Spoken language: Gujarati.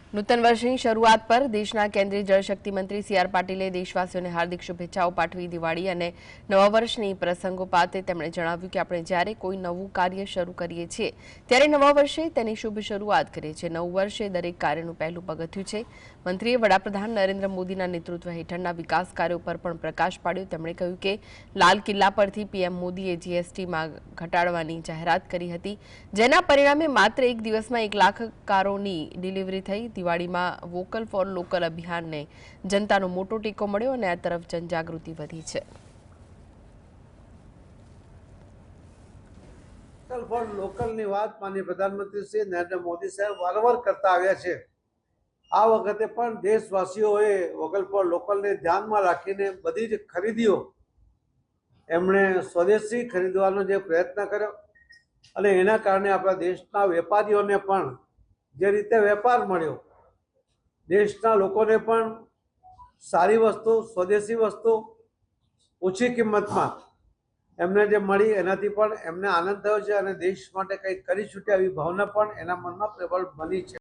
નૂતન વર્ષની શરૂઆત પર દેશના કેન્દ્રીય જળશક્તિ મંત્રી સી આર પાટીલે દેશવાસીઓને હાર્દિક શુભેચ્છાઓ પાઠવી દિવાળી અને નવા વર્ષની પ્રસંગોપાતે તેમણે જણાવ્યું કે આપણે જ્યારે કોઈ નવું કાર્ય શરૂ કરીએ છીએ ત્યારે નવા વર્ષે તેની શુભ શરૂઆત કરીએ છીએ। નવું વર્ષે દરેક કાર્યનું પહેલું પગથિયું છે। મંત્રીએ વડાપ્રધાન નરેન્દ્ર મોદીના નેતૃત્વ હેઠળના વિકાસ કાર્યો પર પણ પ્રકાશ પાડ્યો। તેમણે કહ્યું કે લાલ કિલ્લા પરથી પીએમ મોદીએ જીએસટીમાં ઘટાડવાની જાહેરાત કરી હતી, જેના પરિણામે માત્ર એક દિવસમાં 1 લાખ કારોની ડિલિવરી થઈ। દિવાળીમાં વોકલ ફોર લોકલ અભિયાનને જનતાનો મોટો ટેકો મળ્યો અને આ તરફ જનજાગૃતિ વધી છે। વોકલ ફોર લોકલની વાત માનનીય પ્રધાનમંત્રી શ્રી નરેન્દ્ર મોદી સાહેબ વારંવાર કરતા આવ્યા છે। આ વખતે પણ દેશવાસીઓએ વોકલ ફોર લોકલને ધ્યાનમાં રાખીને બધી જ ખરીદીઓ એમણે સ્વદેશી ખરીદવાનો જે પ્રયત્ન કર્યો અને એના કારણે આપણા દેશના વેપારીઓને પણ જે રીતે વેપાર મળ્યો, દેશના લોકોને પણ સારી વસ્તુ, સ્વદેશી વસ્તુ ઓછી કિંમતમાં એમને જે મળી એનાથી પણ એમને આનંદ થયો છે અને દેશ માટે કંઈક કરી છૂટ્યા એવી ભાવના પણ એના મનમાં પ્રબળ બની છે।